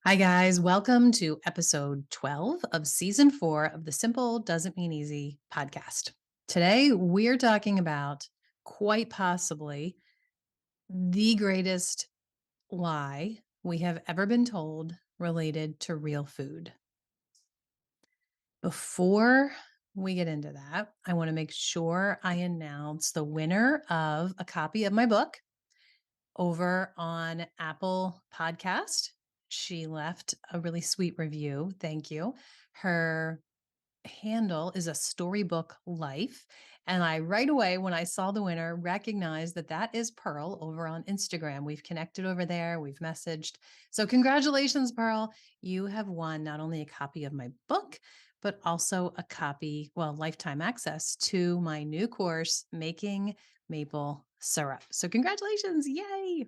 Hi, guys. Welcome to episode 12 of season 4 of the Simple Doesn't Mean Easy podcast. Today, we're talking about quite possibly the greatest lie we have ever been told related to real food. Before we get into that, I want to make sure I announce the winner of a copy of my book over on Apple Podcast. She left a really sweet review. Thank you. Her handle is a storybook life. And I right away, when I saw the winner, recognized that that is Pearl over on Instagram. We've connected over there, we've messaged. So, congratulations, Pearl. You have won not only a copy of my book, but also a copy, well, lifetime access to my new course, Making Maple Syrup. So, congratulations. Yay.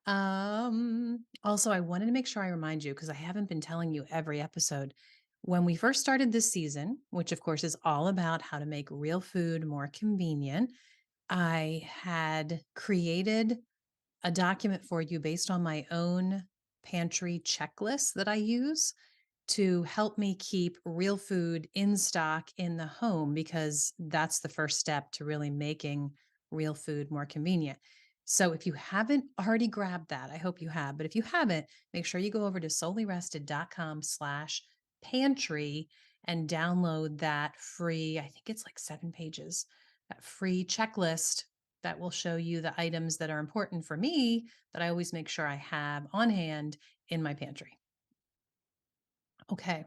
Also, I wanted to make sure I remind you because I haven't been telling you every episode. When we first started this season, which of course is all about how to make real food more convenient, I had created a document for you based on my own pantry checklist that I use to help me keep real food in stock in the home because that's the first step to really making real food more convenient. So if you haven't already grabbed that, I hope you have, but if you haven't, make sure you go over to soulyrested.com/pantry and download that free, I think it's like 7 pages, that free checklist that will show you the items that are important for me that I always make sure I have on hand in my pantry. Okay.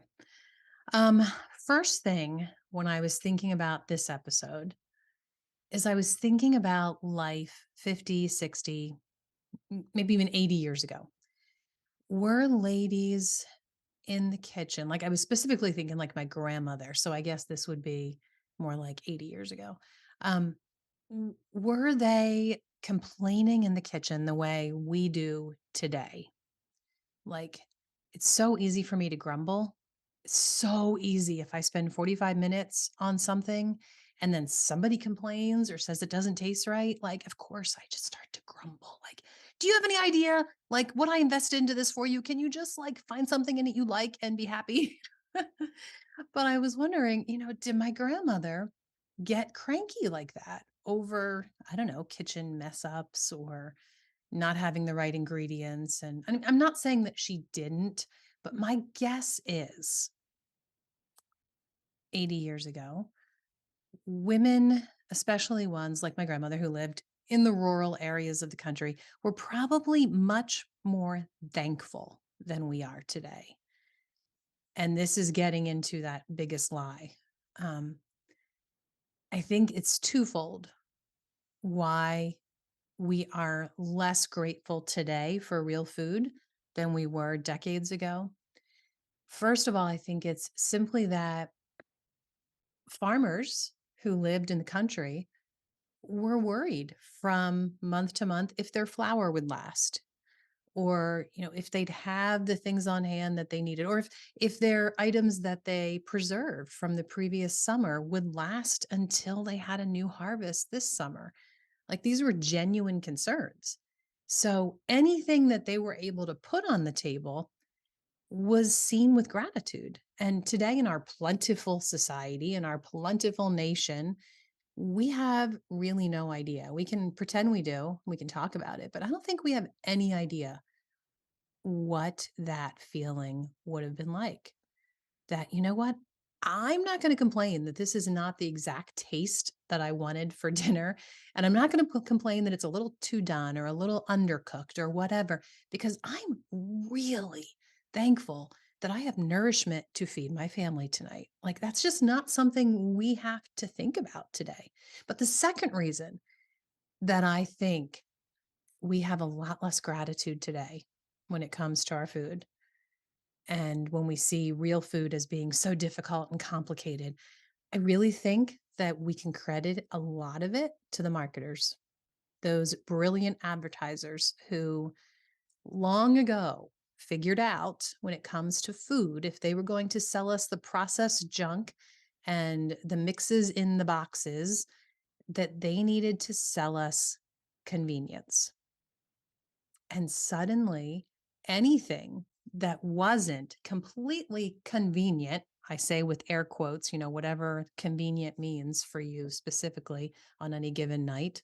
Um, First thing when I was thinking about this episode is I was thinking about life 50, 60, maybe even 80 years ago. Were ladies in the kitchen, like I was specifically thinking like my grandmother. So I guess this would be more like 80 years ago. Um, were they complaining in the kitchen the way we do today? Like, it's so easy for me to grumble. It's so easy if I spend 45 minutes on something and then somebody complains or says it doesn't taste right. Like, of course, I just start to grumble. Like, do you have any idea, like, what I invested into this for you? Can you just like find something in it you like and be happy? But I was wondering, did my grandmother get cranky like that over, I don't know, kitchen mess ups or not having the right ingredients. And I'm not saying that she didn't, but my guess is 80 years ago, women, especially ones like my grandmother who lived in the rural areas of the country, were probably much more thankful than we are today. And this is getting into that biggest lie. Um, I think it's twofold why we are less grateful today for real food than we were decades ago. First of all, I think it's simply that farmers who lived in the country were worried from month to month if their flour would last or if they'd have the things on hand that they needed or if their items that they preserved from the previous summer would last until they had a new harvest this summer. Like these were genuine concerns. So anything that they were able to put on the table was seen with gratitude. And today, in our plentiful society, in our plentiful nation, we have really no idea. We can pretend we do, we can talk about it, but I don't think we have any idea what that feeling would have been like. That, you know what? I'm not going to complain that this is not the exact taste that I wanted for dinner. And I'm not going to complain that it's a little too done or a little undercooked or whatever, because I'm really thankful that I have nourishment to feed my family tonight. Like, that's just not something we have to think about today. But the second reason that I think we have a lot less gratitude today when it comes to our food and when we see real food as being so difficult and complicated, I really think that we can credit a lot of it to the marketers, those brilliant advertisers who long ago figured out when it comes to food, if they were going to sell us the processed junk and the mixes in the boxes, that they needed to sell us convenience. And suddenly, anything that wasn't completely convenient, I say with air quotes, whatever convenient means for you specifically on any given night.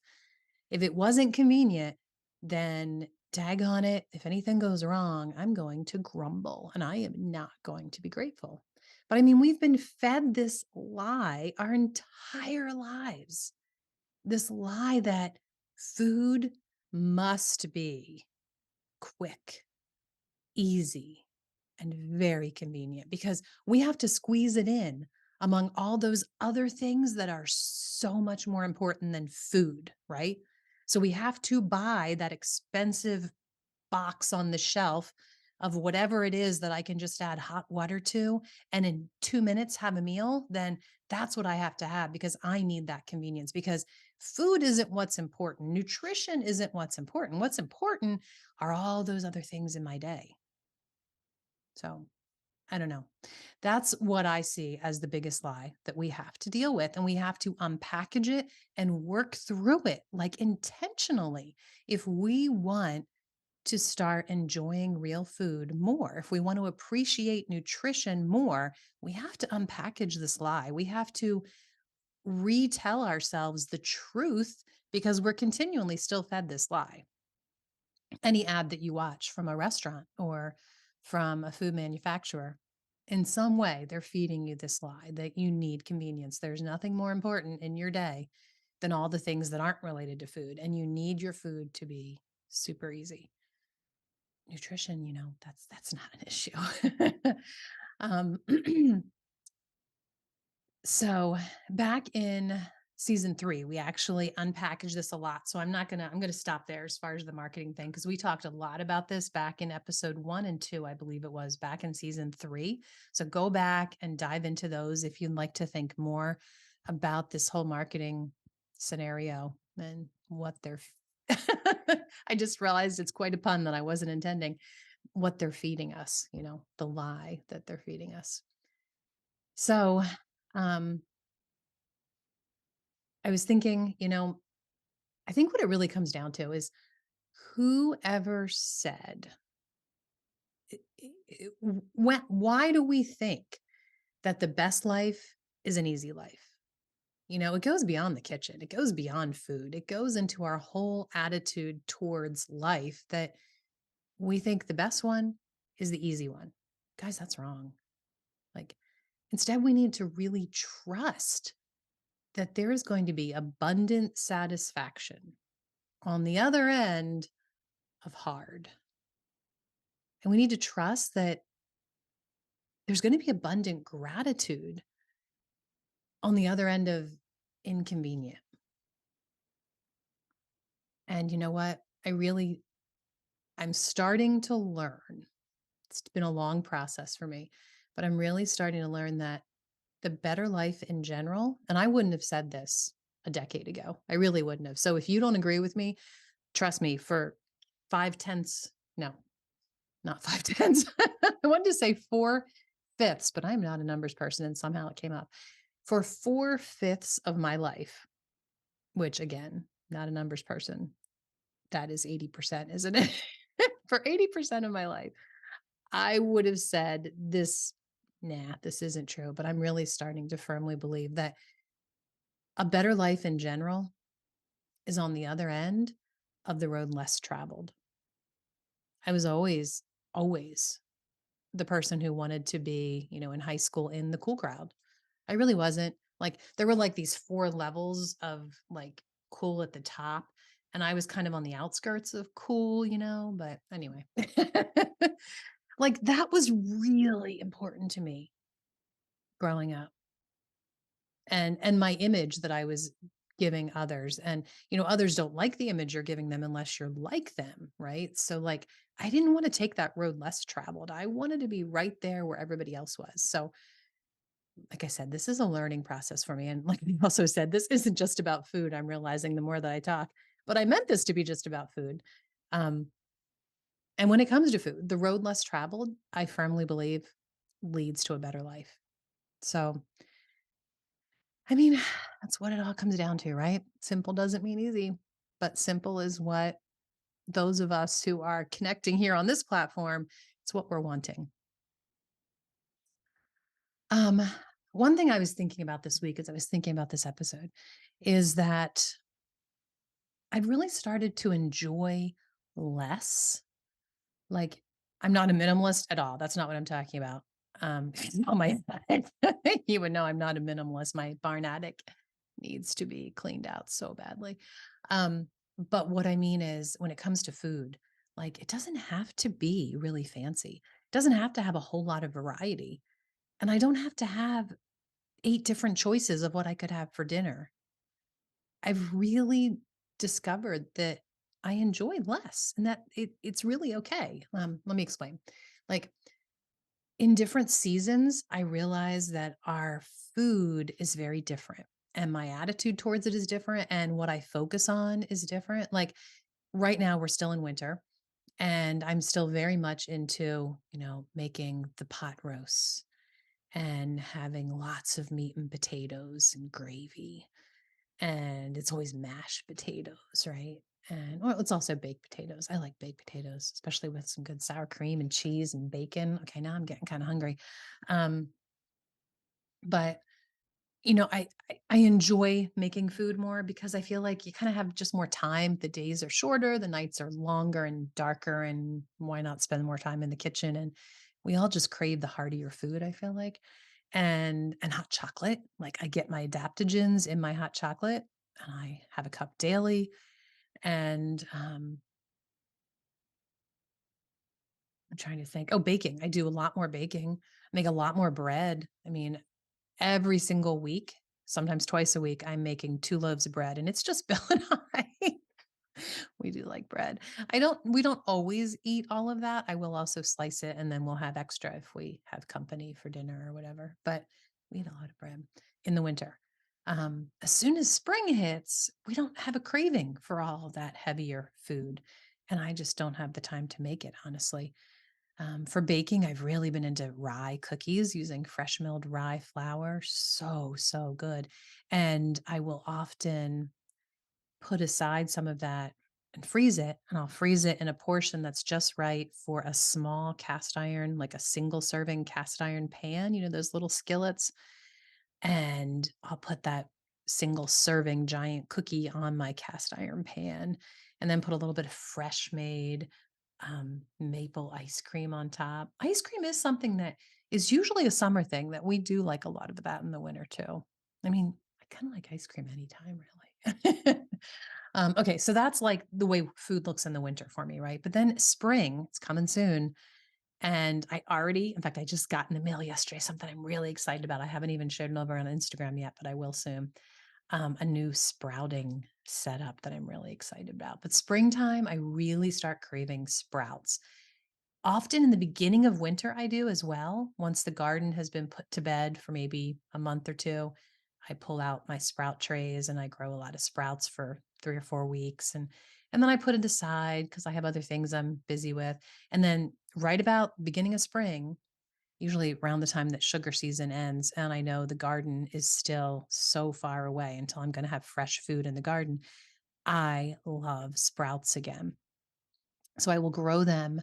If it wasn't convenient, then daggone it, if anything goes wrong, I'm going to grumble and I am not going to be grateful. But I mean, we've been fed this lie our entire lives. This lie that food must be quick, easy, and very convenient because we have to squeeze it in among all those other things that are so much more important than food, right? So we have to buy that expensive box on the shelf of whatever it is that I can just add hot water to and in 2 minutes have a meal, then that's what I have to have because I need that convenience. Because food isn't what's important, nutrition isn't what's important. What's important are all those other things in my day. So I don't know. That's what I see as the biggest lie that we have to deal with. And we have to unpackage it and work through it like intentionally. If we want to start enjoying real food more, if we want to appreciate nutrition more, we have to unpackage this lie. We have to retell ourselves the truth because we're continually still fed this lie. Any ad that you watch from a restaurant or from a food manufacturer, in some way, they're feeding you this lie that you need convenience. There's nothing more important in your day than all the things that aren't related to food, and you need your food to be super easy. Nutrition, that's not an issue. um, So back in season 3, we actually unpackaged this a lot. So I'm gonna stop there as far as the marketing thing, because we talked a lot about this back in episode 1 and 2, I believe it was back in season 3. So go back and dive into those if you'd like to think more about this whole marketing scenario and what they're I just realized it's quite a pun that I wasn't intending, what they're feeding us, the lie that they're feeding us. So, um I was thinking, I think what it really comes down to is whoever said, why do we think that the best life is an easy life? It goes beyond the kitchen, it goes beyond food, it goes into our whole attitude towards life that we think the best one is the easy one. Guys, that's wrong. Like, instead, we need to really trust that there is going to be abundant satisfaction on the other end of hard. And we need to trust that there's going to be abundant gratitude on the other end of inconvenient. And you know what? I'm starting to learn. It's been a long process for me, but I'm really starting to learn that the better life in general, and I wouldn't have said this a decade ago. I really wouldn't have. So if you don't agree with me, trust me, for 5/10, no, not 5/10. I wanted to say 4/5, but I'm not a numbers person, and somehow it came up. For 4/5 of my life, which again, not a numbers person, that is 80%, isn't it? For 80% of my life, I would have said this, nah, this isn't true, but I'm really starting to firmly believe that a better life in general is on the other end of the road less traveled. I was always the person who wanted to be, in high school in the cool crowd. I really wasn't. Like, there were like these 4 levels of like cool at the top, and I was kind of on the outskirts of cool, but anyway. Like, that was really important to me growing up, and my image that I was giving others. And others don't like the image you're giving them unless you're like them, right? So like, I didn't want to take that road less traveled. I wanted to be right there where everybody else was. So like I said, this is a learning process for me. And like I also said, this isn't just about food. I'm realizing the more that I talk, but I meant this to be just about food. Um, and when it comes to food, the road less traveled, I firmly believe, leads to a better life. So, I mean, that's what it all comes down to, right? Simple doesn't mean easy, but simple is what those of us who are connecting here on this platform, it's It's what we're wanting. Um, one thing I was thinking about this week as I was thinking about this episode is that I've really started to enjoy less. Like, I'm not a minimalist at all. That's not what I'm talking about. If you know my you would know I'm not a minimalist. My barn attic needs to be cleaned out so badly. Um, but what I mean is when it comes to food, like it doesn't have to be really fancy. It doesn't have to have a whole lot of variety. And I don't have to have 8 different choices of what I could have for dinner. I've really discovered that I enjoy less and that it's really okay. Let me explain. Like in different seasons, I realize that our food is very different and my attitude towards it is different and what I focus on is different. Like right now, we're still in winter and I'm still very much into, making the pot roasts and having lots of meat and potatoes and gravy, and it's always mashed potatoes, right? And well, it's also baked potatoes. I like baked potatoes, especially with some good sour cream and cheese and bacon. Okay, now I'm getting kind of hungry. Um, but I enjoy making food more because I feel like you kind of have just more time. The days are shorter, the nights are longer and darker, and why not spend more time in the kitchen? And we all just crave the heartier food, I feel like. And hot chocolate. Like I get my adaptogens in my hot chocolate and I have a cup daily. And I'm trying to think. Oh, baking. I do a lot more baking. Make a lot more bread. I mean, every single week, sometimes twice a week, I'm making 2 loaves of bread, and it's just Bill and I. We do like bread. We don't always eat all of that. I will also slice it, and then we'll have extra if we have company for dinner or whatever, but we eat a lot of bread in the winter. As soon as spring hits, we don't have a craving for all that heavier food, and I just don't have the time to make it, honestly. For baking, I've really been into rye cookies using fresh milled rye flour. So, so good. And I will often put aside some of that and freeze it. And I'll freeze it in a portion that's just right for a small cast iron, like a single serving cast iron pan, those little skillets. And I'll put that single serving giant cookie on my cast iron pan and then put a little bit of fresh made maple ice cream on top. Ice cream is something that is usually a summer thing that we do like a lot of that in the winter too. I mean, I kind of like ice cream anytime, really. Okay, so that's like the way food looks in the winter for me, right? But then spring, it's coming soon. And in fact, I just got in the mail yesterday something I'm really excited about. I haven't even shared it over on Instagram yet, but I will soon. A new sprouting setup that I'm really excited about. But springtime, I really start craving sprouts. Often in the beginning of winter, I do as well. Once the garden has been put to bed for maybe a month or two, I pull out my sprout trays and I grow a lot of sprouts for 3 or 4 weeks. And then I put it aside because I have other things I'm busy with. And then right about beginning of spring, usually around the time that sugar season ends, and I know the garden is still so far away until I'm going to have fresh food in the garden, I love sprouts again. So I will grow them.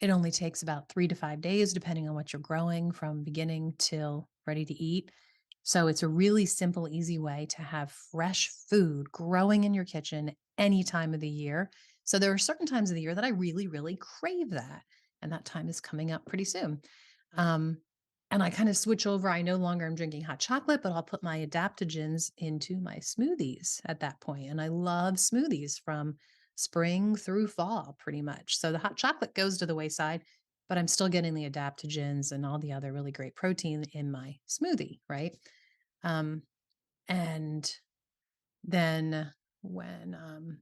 It only takes about 3 to 5 days, depending on what you're growing from beginning till ready to eat. So it's a really simple, easy way to have fresh food growing in your kitchen any time of the year. So there are certain times of the year that I really, really crave that. And that time is coming up pretty soon. Um, and I kind of switch over. I no longer am drinking hot chocolate, but I'll put my adaptogens into my smoothies at that point. And I love smoothies from spring through fall, pretty much. So the hot chocolate goes to the wayside, but I'm still getting the adaptogens and all the other really great protein in my smoothie, right? Um, and then when um,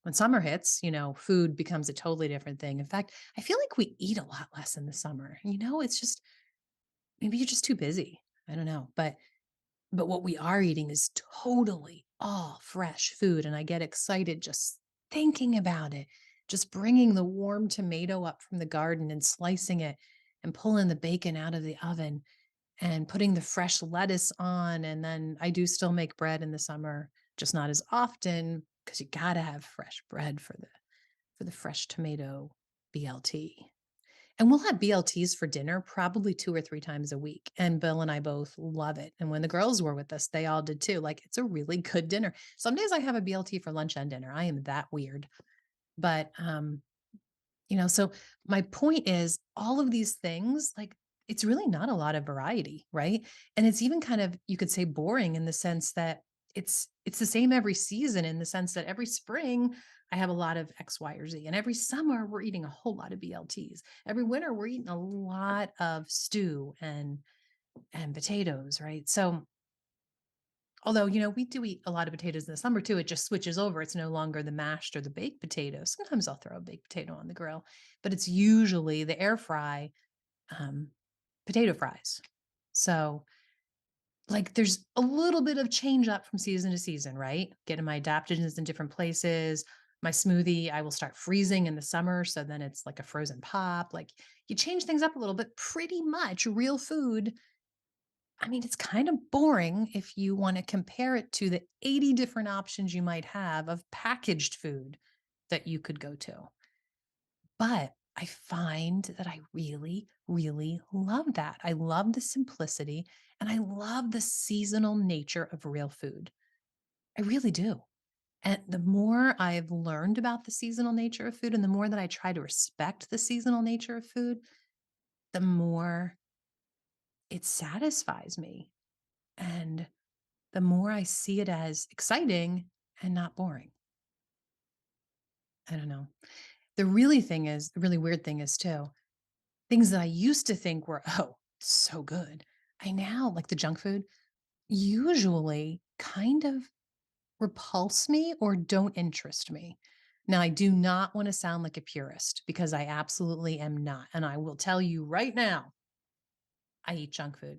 when summer hits, food becomes a totally different thing. In fact, I feel like we eat a lot less in the summer. It's just maybe you're just too busy. I don't know, but what we are eating is totally all fresh food, and I get excited just thinking about it. Just bringing the warm tomato up from the garden and slicing it and pulling the bacon out of the oven and putting the fresh lettuce on, and then I do still make bread in the summer, just not as often because you gotta have fresh bread for the fresh tomato BLT. And we'll have BLTs for dinner probably 2 or 3 times a week, and Bill and I both love it, and when the girls were with us, they all did too, like, it's a really good dinner. Some days I have a BLT for lunch and dinner, I am that weird, but, so my point is all of these things, like, it's really not a lot of variety, right? And it's even kind of, you could say, boring in the sense that it's the same every season, in the sense that every spring I have a lot of X, Y, or Z. And every summer we're eating a whole lot of BLTs. Every winter we're eating a lot of stew and potatoes, right? So although, we do eat a lot of potatoes in the summer too, it just switches over. It's no longer the mashed or the baked potatoes. Sometimes I'll throw a baked potato on the grill, but it's usually the air fry um, potato fries. So, like, there's a little bit of change up from season to season, right? Getting my adaptogens in different places. My smoothie, I will start freezing in the summer. So then it's like a frozen pop. Like, you change things up a little bit. Pretty much real food, I mean, it's kind of boring if you want to compare it to the 80 different options you might have of packaged food that you could go to. But I find that I really, really love that. I love the simplicity and I love the seasonal nature of real food. I really do. And the more I've learned about the seasonal nature of food and the more that I try to respect the seasonal nature of food, the more it satisfies me. And the more I see it as exciting and not boring. I don't know. The really weird thing is too, things that I used to think were, oh, so good. I now, like the junk food, usually kind of repulse me or don't interest me. Now, I do not want to sound like a purist because I absolutely am not. And I will tell you right now, I eat junk food.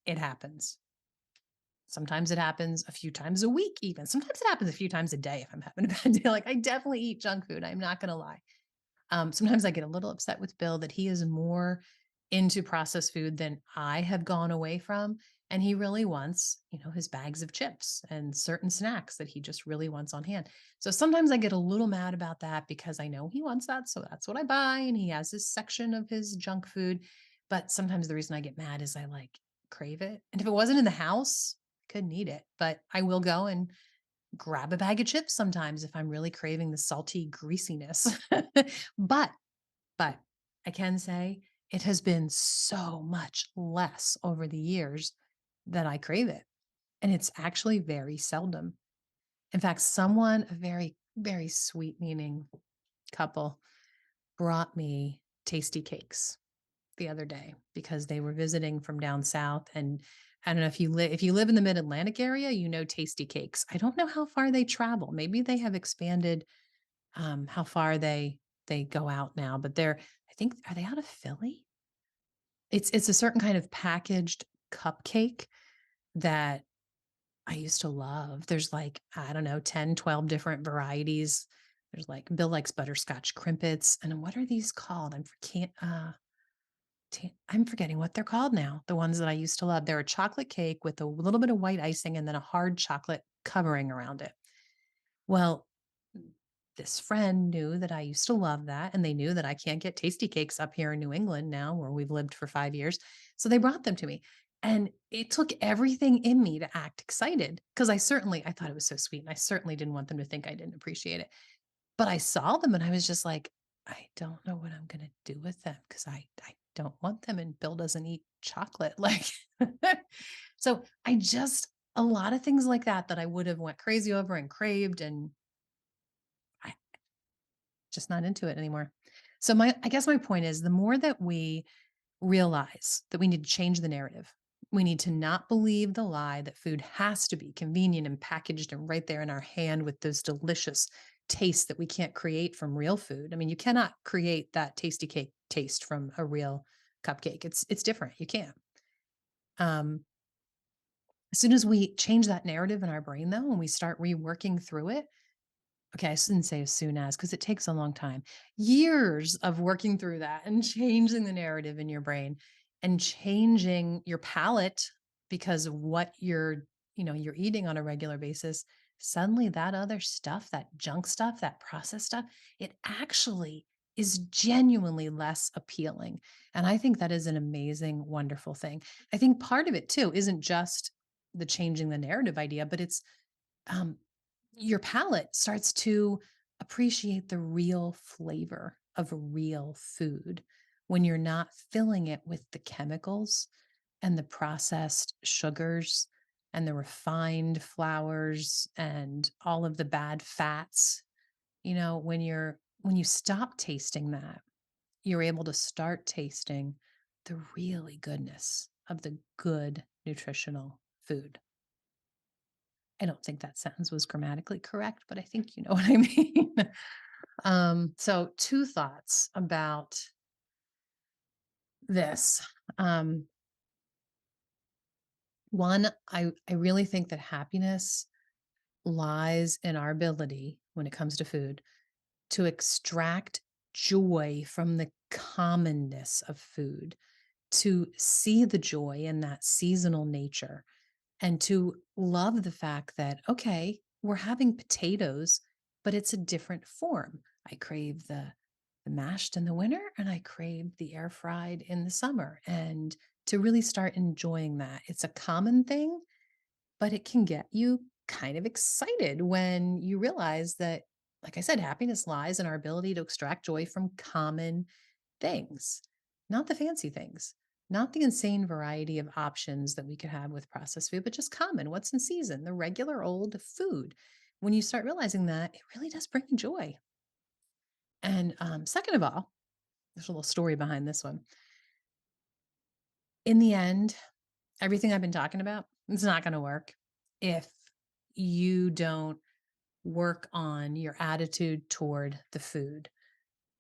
It happens. Sometimes it happens a few times a week, even. Sometimes it happens a few times a day if I'm having a bad day. Like, I definitely eat junk food. I'm not going to lie. Sometimes I get a little upset with Bill that he is more into processed food than I have gone away from. And he really wants, his bags of chips and certain snacks that he just really wants on hand. So sometimes I get a little mad about that because I know he wants that. So that's what I buy. And he has this section of his junk food. But sometimes the reason I get mad is I like crave it. And if it wasn't in the house, I couldn't eat it. But I will go and grab a bag of chips sometimes if I'm really craving the salty greasiness. but but I can say it has been so much less over the years that I crave it. And it's actually very seldom. In fact, a very, very sweet meaning couple, brought me tasty cakes the other day because they were visiting from down south. And I don't know if you live in the mid-Atlantic area, tasty cakes. I don't know how far they travel. Maybe they have expanded how far they go out now, but I think, are they out of Philly? It's a certain kind of packaged cupcake that I used to love. There's like, I don't know, 10, 12 different varieties. There's like Bill likes butterscotch crimpets. And what are these called? I'm forgetting what they're called now. The ones that I used to love. They're a chocolate cake with a little bit of white icing and then a hard chocolate covering around it. Well, this friend knew that I used to love that, and they knew that I can't get tasty cakes up here in New England now where we've lived for 5 years. So they brought them to me. And it took everything in me to act excited because I thought it was so sweet and I certainly didn't want them to think I didn't appreciate it. But I saw them and I was just like, I don't know what I'm going to do with them because I don't want them and Bill doesn't eat chocolate. Like, so a lot of things like that I would have went crazy over and craved, and I just not into it anymore. So I guess my point is the more that we realize that we need to change the narrative, we need to not believe the lie that food has to be convenient and packaged and right there in our hand with those delicious tastes that we can't create from real food. I mean, you cannot create that tasty cake taste from a real cupcake. It's different. You can't. Um, as soon as we change that narrative in our brain, though, and we start reworking through it, okay, I shouldn't say as soon as, because it takes a long time. Years of working through that and changing the narrative in your brain and changing your palate because of what you're eating on a regular basis. Suddenly that other stuff, that junk stuff, that processed stuff, it actually is genuinely less appealing. And I think that is an amazing, wonderful thing. I think part of it too isn't just the changing the narrative idea, but it's um, your palate starts to appreciate the real flavor of real food when you're not filling it with the chemicals and the processed sugars and the refined flours and all of the bad fats. When you stop tasting that, you're able to start tasting the really goodness of the good nutritional food. I don't think that sentence was grammatically correct, but I think you know what I mean. So two thoughts about this. Um, One, I really think that happiness lies in our ability when it comes to food to extract joy from the commonness of food, to see the joy in that seasonal nature, and to love the fact that, okay, we're having potatoes, but it's a different form. I crave the mashed in the winter and I crave the air fried in the summer. And to really start enjoying that. It's a common thing, but it can get you kind of excited when you realize that, like I said, happiness lies in our ability to extract joy from common things, not the fancy things, not the insane variety of options that we could have with processed food, but just common, what's in season, the regular old food. When you start realizing that, it really does bring you joy. And second of all, there's a little story behind this one. In the end, everything I've been talking about, it's not going to work if you don't work on your attitude toward the food.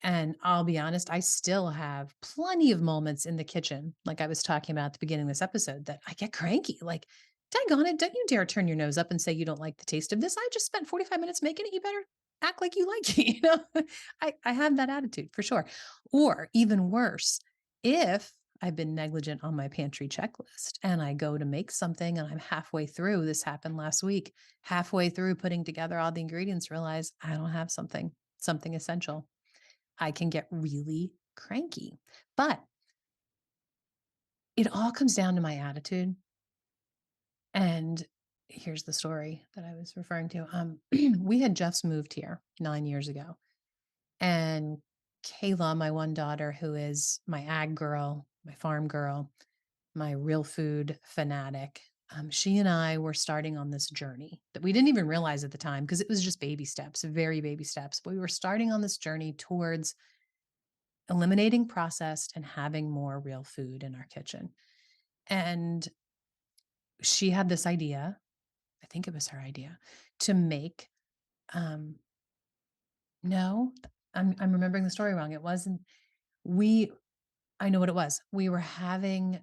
And I'll be honest, I still have plenty of moments in the kitchen, like I was talking about at the beginning of this episode, that I get cranky. Like, daggone it, don't you dare turn your nose up and say you don't like the taste of this. I just spent 45 minutes making it. You better act like you like it. I have that attitude for sure. Or even worse, if I've been negligent on my pantry checklist and I go to make something and I'm halfway through, this happened last week, halfway through putting together all the ingredients, realize I don't have something essential. I can get really cranky. But it all comes down to my attitude. And here's the story that I was referring to. We had just moved here 9 years ago. And Kayla, my one daughter, who is my ag girl, my farm girl, my real food fanatic, she and I were starting on this journey that we didn't even realize at the time because it was just baby steps, very baby steps. But we were starting on this journey towards eliminating processed and having more real food in our kitchen. And she had this idea, I think it was her idea, to make um no, I'm remembering the story wrong. It wasn't we I know what it was. We were having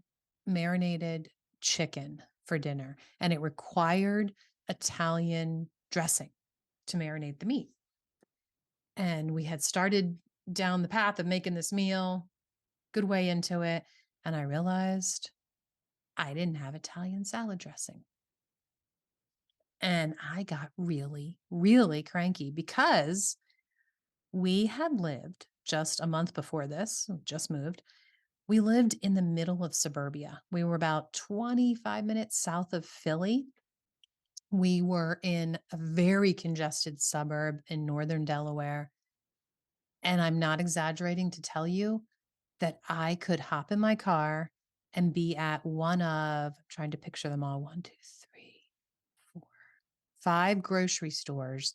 marinated chicken for dinner and it required Italian dressing to marinate the meat. And we had started down the path of making this meal, good way into it, and I realized I didn't have Italian salad dressing. And I got really, really cranky because we had lived just a month before this, just moved. We lived in the middle of suburbia. We were about 25 minutes south of Philly. We were in a very congested suburb in northern Delaware. And I'm not exaggerating to tell you that I could hop in my car and be at one of, I'm trying to picture them all, one, two, three, four, five grocery stores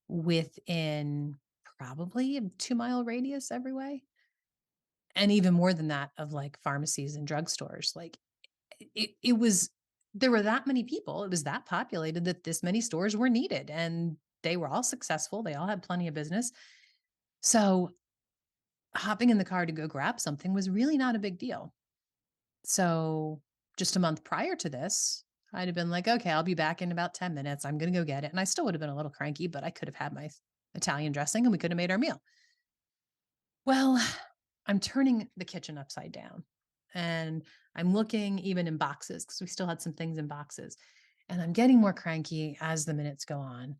within probably a 2 mile radius every way. And even more than that of like pharmacies and drugstores. Like it was, there were that many people. It was that populated that this many stores were needed and they were all successful. They all had plenty of business. So hopping in the car to go grab something was really not a big deal. So just a month prior to this, I'd have been like, okay, I'll be back in about 10 minutes. I'm going to go get it. And I still would have been a little cranky, but I could have had my Italian dressing and we could have made our meal. Well, I'm turning the kitchen upside down and I'm looking even in boxes because we still had some things in boxes. And I'm getting more cranky as the minutes go on.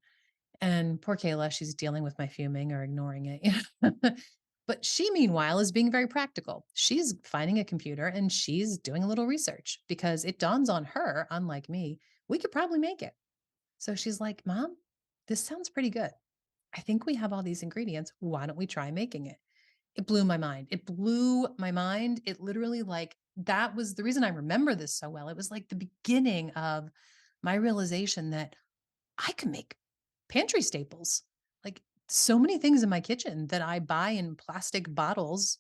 And poor Kayla, she's dealing with my fuming or ignoring it. But she, meanwhile, is being very practical. She's finding a computer and she's doing a little research because it dawns on her, unlike me, we could probably make it. So she's like, Mom, this sounds pretty good. I think we have all these ingredients. Why don't we try making it? It blew my mind. It blew my mind. It literally, like, that was the reason I remember this so well. It was like the beginning of my realization that I can make pantry staples. Like, so many things in my kitchen that I buy in plastic bottles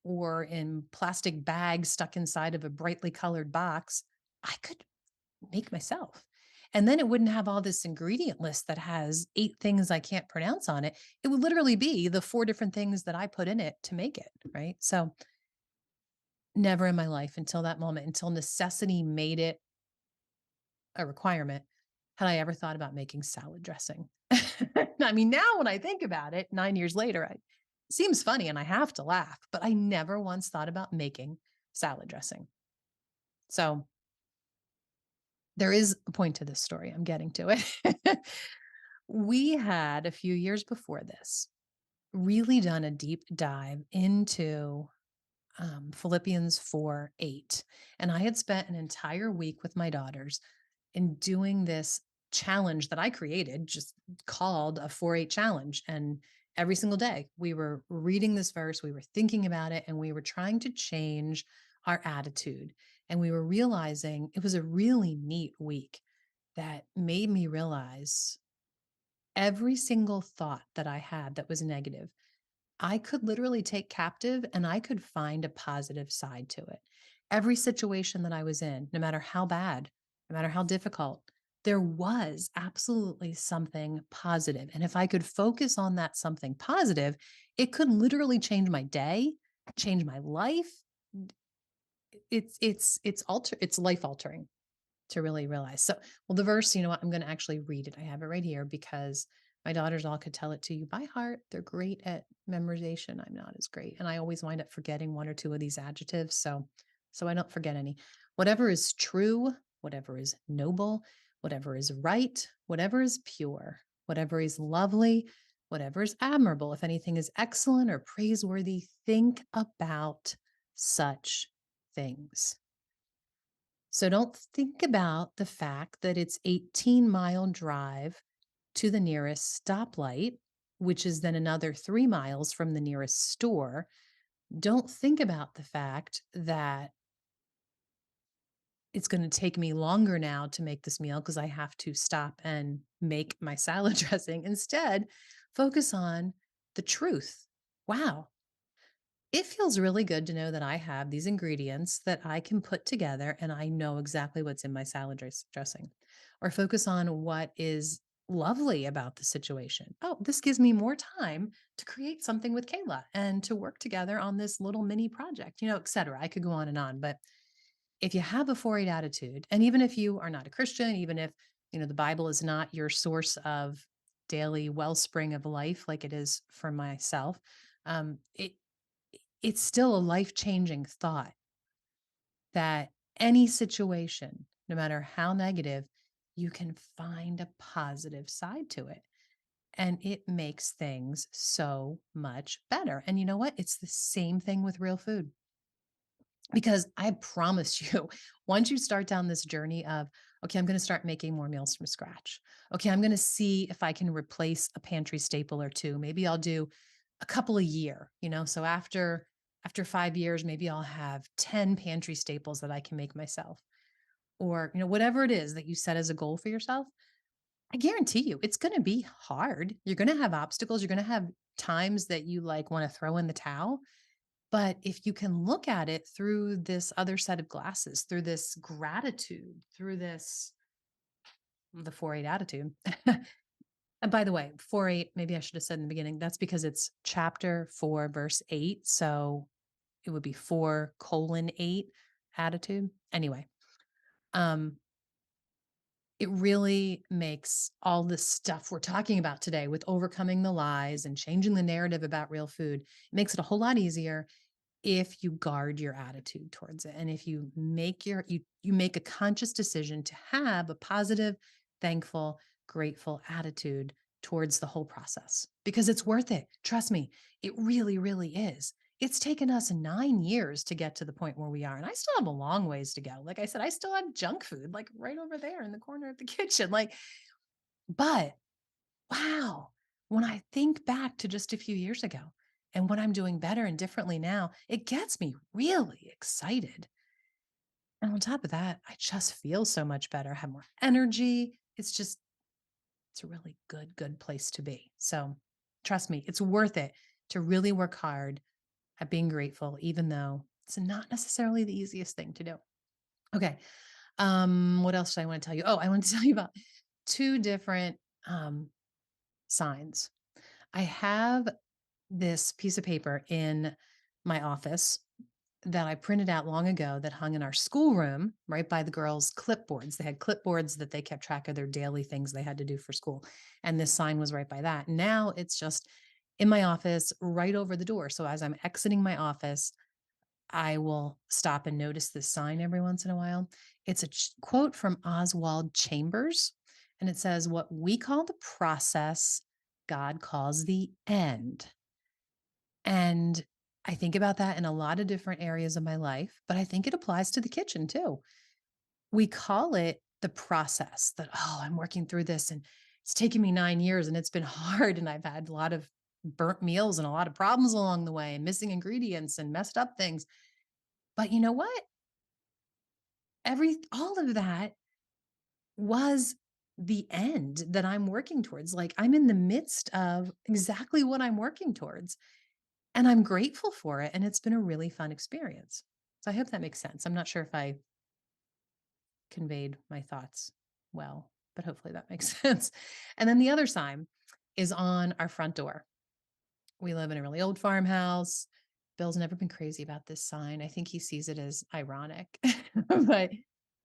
or in plastic bags stuck inside of a brightly colored box, I could make myself. And then it wouldn't have all this ingredient list that has 8 things I can't pronounce on it. It would literally be the 4 different things that I put in it to make it, right? So, never in my life until that moment, until necessity made it a requirement, had I ever thought about making salad dressing. I mean, now when I think about it, 9 years later, it seems funny and I have to laugh, but I never once thought about making salad dressing. So, there is a point to this story. I'm getting to it. We had a few years before this really done a deep dive into Philippians 4:8. And I had spent an entire week with my daughters in doing this challenge that I created, just called a 4-8 challenge. And every single day we were reading this verse, we were thinking about it, and we were trying to change our attitude. And we were realizing it was a really neat week that made me realize every single thought that I had that was negative, I could literally take captive and I could find a positive side to it. Every situation that I was in, no matter how bad, no matter how difficult, there was absolutely something positive. And if I could focus on that something positive, it could literally change my day, change my life. It's life altering to really realize. So, well, the verse, you know what? I'm going to actually read it. I have it right here because my daughters all could tell it to you by heart. They're great at memorization. I'm not as great. And I always wind up forgetting one or two of these adjectives. So I don't forget any. Whatever is true, whatever is noble, whatever is right, whatever is pure, whatever is lovely, whatever is admirable, if anything is excellent or praiseworthy, think about such things. So don't think about the fact that it's 18-mile drive to the nearest stoplight, which is then another 3 miles from the nearest store. Don't think about the fact that it's going to take me longer now to make this meal because I have to stop and make my salad dressing. Instead, focus on the truth. Wow, it feels really good to know that I have these ingredients that I can put together and I know exactly what's in my dressing. Or focus on what is lovely about the situation. Oh, this gives me more time to create something with Kayla and to work together on this little mini project, et cetera. I could go on and on, but if you have a 4-8 attitude, and even if you are not a Christian, even if, the Bible is not your source of daily wellspring of life like it is for myself, it's still a life-changing thought that any situation, no matter how negative, you can find a positive side to it. And it makes things so much better. And you know what? It's the same thing with real food. Because I promise you, once you start down this journey of, okay, I'm going to start making more meals from scratch. Okay, I'm going to see if I can replace a pantry staple or two. Maybe I'll do a couple a year, so after 5 years, maybe I'll have 10 pantry staples that I can make myself. Or, whatever it is that you set as a goal for yourself, I guarantee you it's going to be hard. You're going to have obstacles, you're going to have times that you like want to throw in the towel, but if you can look at it through this other set of glasses, through this gratitude, through the 4-8 attitude. And by the way, 4-8, maybe I should have said in the beginning, that's because it's chapter 4, verse 8. So it would be 4:8 attitude. Anyway, um, it really makes all the stuff we're talking about today with overcoming the lies and changing the narrative about real food, it makes it a whole lot easier if you guard your attitude towards it, and if you make you make a conscious decision to have a positive, thankful, grateful attitude towards the whole process because it's worth it. Trust me, it really, really is. It's taken us 9 years to get to the point where we are. And I still have a long ways to go. Like I said, I still have junk food like right over there in the corner of the kitchen. But wow, when I think back to just a few years ago and what I'm doing better and differently now, it gets me really excited. And on top of that, I just feel so much better, have more energy. It's a really good place to be. So trust me, it's worth it to really work hard at being grateful, even though it's not necessarily the easiest thing to do. Okay. What else do I want to tell you? Oh, I want to tell you about two different um signs. I have this piece of paper in my office that I printed out long ago that hung in our schoolroom right by the girls' clipboards. They had clipboards that they kept track of their daily things they had to do for school. And this sign was right by that. Now it's just in my office right over the door. So as I'm exiting my office, I will stop and notice this sign every once in a while. It's a quote from Oswald Chambers, and it says, "What we call the process, God calls the end." And I think about that in a lot of different areas of my life, but I think it applies to the kitchen too. We call it the process that, oh, I'm working through this and it's taken me 9 years and it's been hard. And I've had a lot of burnt meals and a lot of problems along the way and missing ingredients and messed up things. But you know what? All of that was the end that I'm working towards. Like I'm in the midst of exactly what I'm working towards. And I'm grateful for it, and it's been a really fun experience. So I hope that makes sense. I'm not sure if I conveyed my thoughts well, but hopefully that makes sense. And then the other sign is on our front door. We live in a really old farmhouse. Bill's never been crazy about this sign. I think he sees it as ironic, but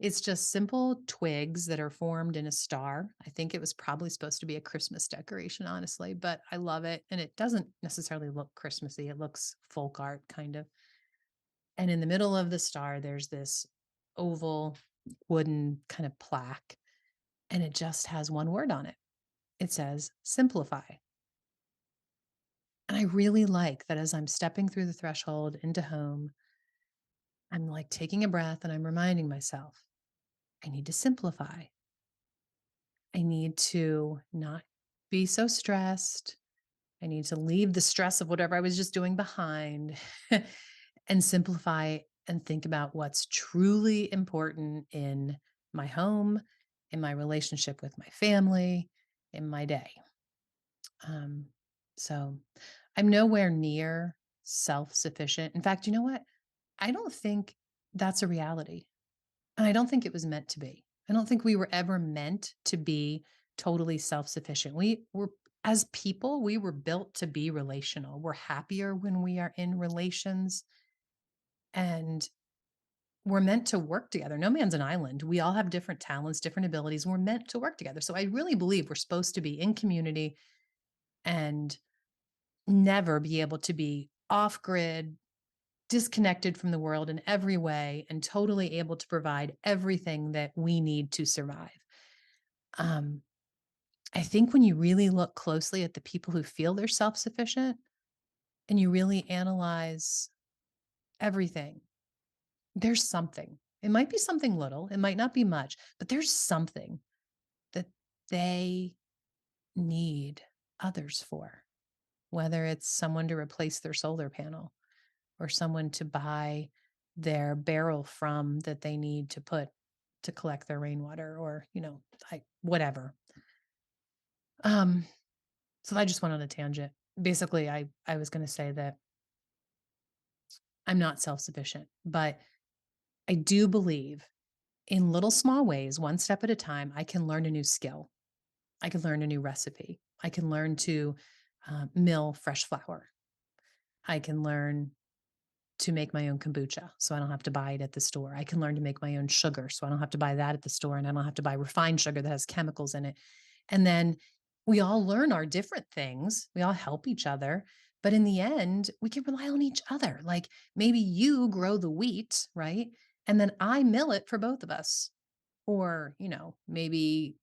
it's just simple twigs that are formed in a star. I think it was probably supposed to be a Christmas decoration, honestly, but I love it. And it doesn't necessarily look Christmassy, it looks folk art kind of. And in the middle of the star, there's this oval wooden kind of plaque, and it just has one word on it. It says simplify. And I really like that as I'm stepping through the threshold into home, I'm like taking a breath and I'm reminding myself, I need to simplify. I need to not be so stressed. I need to leave the stress of whatever I was just doing behind and simplify and think about what's truly important in my home, in my relationship with my family, in my day. Um, so I'm nowhere near self sufficient. In fact, you know what? I don't think that's a reality. And I don't think it was meant to be. I don't think we were ever meant to be totally self sufficient. As people, we were built to be relational. We're happier when we are in relations and we're meant to work together. No man's an island. We all have different talents, different abilities. We're meant to work together. So I really believe we're supposed to be in community and never be able to be off grid, disconnected from the world in every way, and totally able to provide everything that we need to survive. Um, I think when you really look closely at the people who feel they're self sufficient and you really analyze everything, there's something. It might be something little, it might not be much, but there's something that they need others for, whether it's someone to replace their solar panel or someone to buy their barrel from that they need to put to collect their rainwater or, whatever. Um, so I just went on a tangent. Basically, I was going to say that I'm not self-sufficient, but I do believe in little small ways, one step at a time, I can learn a new skill. I can learn a new recipe. I can learn to mill fresh flour. I can learn to make my own kombucha so I don't have to buy it at the store. I can learn to make my own sugar so I don't have to buy that at the store and I don't have to buy refined sugar that has chemicals in it. And then we all learn our different things. We all help each other. But in the end, we can rely on each other. Like maybe you grow the wheat, right? And then I mill it for both of us. Or, maybe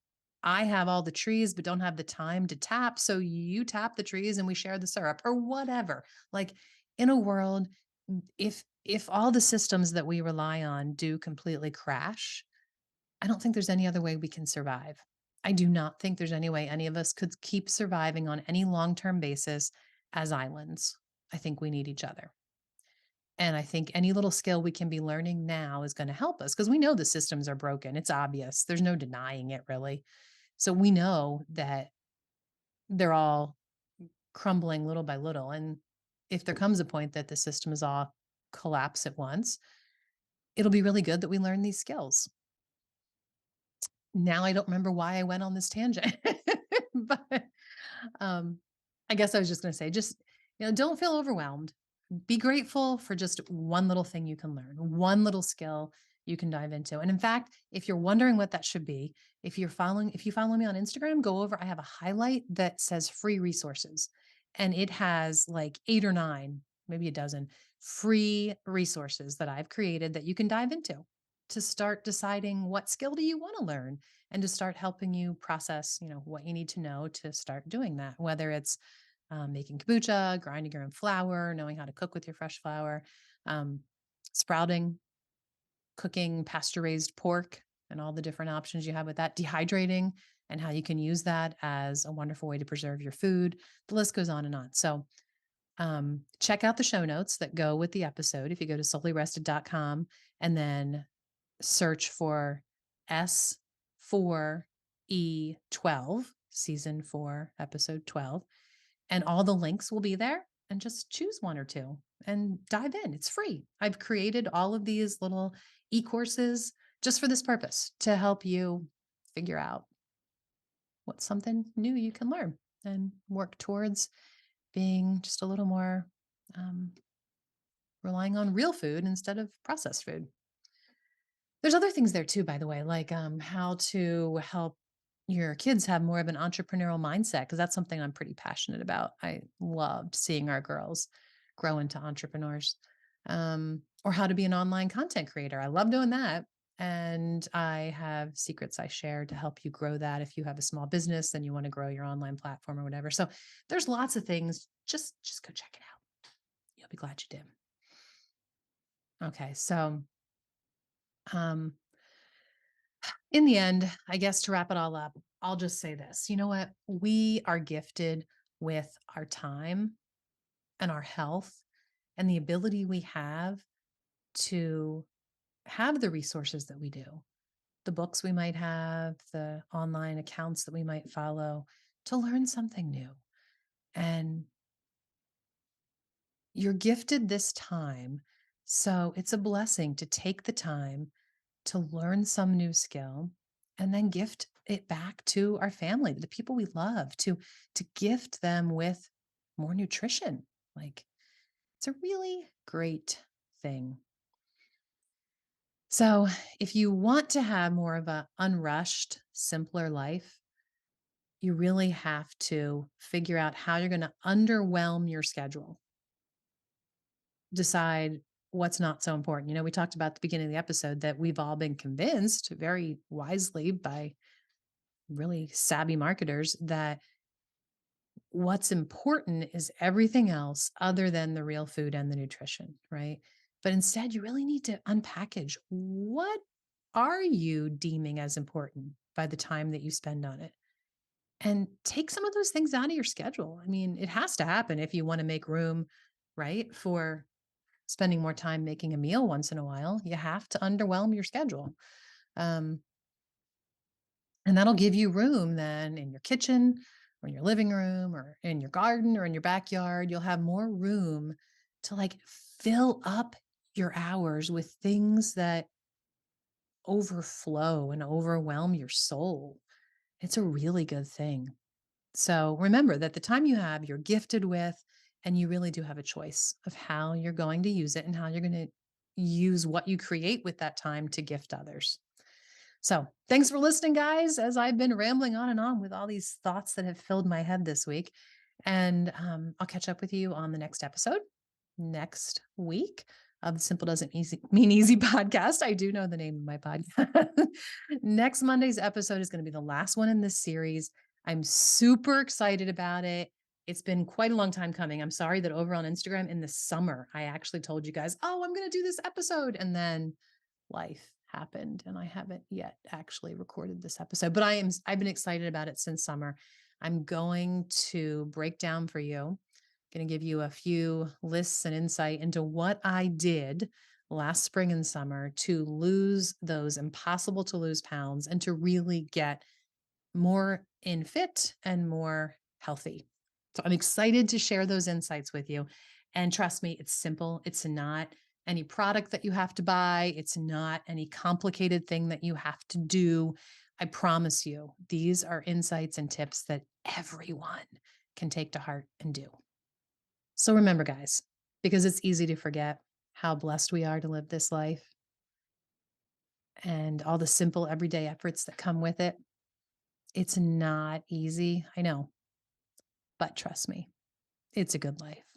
I have all the trees, but don't have the time to tap. So you tap the trees and we share the syrup or whatever. Like in a world, if all the systems that we rely on do completely crash, I don't think there's any other way we can survive. I do not think there's any way any of us could keep surviving on any long-term basis as islands. I think we need each other. And I think any little skill we can be learning now is going to help us because we know the systems are broken. It's obvious. There's no denying it, really. So we know that they're all crumbling little by little. And if there comes a point that the system is all collapse at once, it'll be really good that we learn these skills. Now I don't remember why I went on this tangent, but um, I guess I was just going to say, just don't feel overwhelmed. Be grateful for just one little thing you can learn, one little skill you can dive into. And in fact, if you're wondering what that should be, if you follow me on Instagram, go over. I have a highlight that says free resources, and it has like 8 or 9, maybe a dozen free resources that I've created that you can dive into to start deciding what skill do you want to learn and to start helping you process, what you need to know to start doing that, whether it's making kombucha, grinding your own flour, knowing how to cook with your fresh flour, um, sprouting, cooking pasture raised pork, and all the different options you have with that, dehydrating, and how you can use that as a wonderful way to preserve your food. The list goes on and on. So, check out the show notes that go with the episode if you go to soullyrested.com and then search for S4E12, season 4, episode 12, and all the links will be there. And just choose one or two and dive in. It's free. I've created all of these little e-courses just for this purpose to help you figure out what's something new you can learn and work towards being just a little more um, relying on real food instead of processed food. There's other things there too, by the way, like how to help your kids have more of an entrepreneurial mindset, because that's something I'm pretty passionate about. I loved seeing our girls grow into entrepreneurs, or how to be an online content creator. I love doing that. And I have secrets I share to help you grow that. If you have a small business and you want to grow your online platform or whatever. So there's lots of things. Just go check it out. You'll be glad you did. Okay. So, um, in the end, I guess to wrap it all up, I'll just say this. You know what? We are gifted with our time and our health and the ability we have to have the resources that we do, the books we might have, the online accounts that we might follow to learn something new. And you're gifted this time. So it's a blessing to take the time to learn some new skill and then gift it back to our family, the people we love, to gift them with more nutrition. Like it's a really great thing. So, if you want to have more of a unrushed, simpler life, you really have to figure out how you're going to underwhelm your schedule. Decide what's not so important. We talked about at the beginning of the episode that we've all been convinced very wisely by really savvy marketers that what's important is everything else other than the real food and the nutrition, right? But instead, you really need to unpackage what are you deeming as important by the time that you spend on it? And take some of those things out of your schedule. I mean, it has to happen if you want to make room, right, for spending more time making a meal once in a while. You have to underwhelm your schedule. Um, And that'll give you room then in your kitchen or in your living room or in your garden or in your backyard. You'll have more room to like fill up your hours with things that overflow and overwhelm your soul. It's a really good thing. So remember that the time you have, you're gifted with, and you really do have a choice of how you're going to use it and how you're going to use what you create with that time to gift others. So, thanks for listening, guys, as I've been rambling on and on with all these thoughts that have filled my head this week. And I'll catch up with you on the next episode next week of the Simple Doesn't Mean Easy podcast. I do know the name of my podcast. Next Monday's episode is going to be the last one in this series. I'm super excited about it. It's been quite a long time coming. I'm sorry that over on Instagram in the summer, I actually told you guys, oh, I'm going to do this episode. And then life happened and I haven't yet actually recorded this episode, but I've been excited about it since summer. I'm going to break down for you, going to give you a few lists and insight into what I did last spring and summer to lose those impossible to lose pounds and to really get more in fit and more healthy. So I'm excited to share those insights with you. And trust me, it's simple. It's not any product that you have to buy, it's not any complicated thing that you have to do. I promise you, these are insights and tips that everyone can take to heart and do. So remember, guys, because it's easy to forget how blessed we are to live this life and all the simple everyday efforts that come with it. It's not easy, I know, but trust me, it's a good life.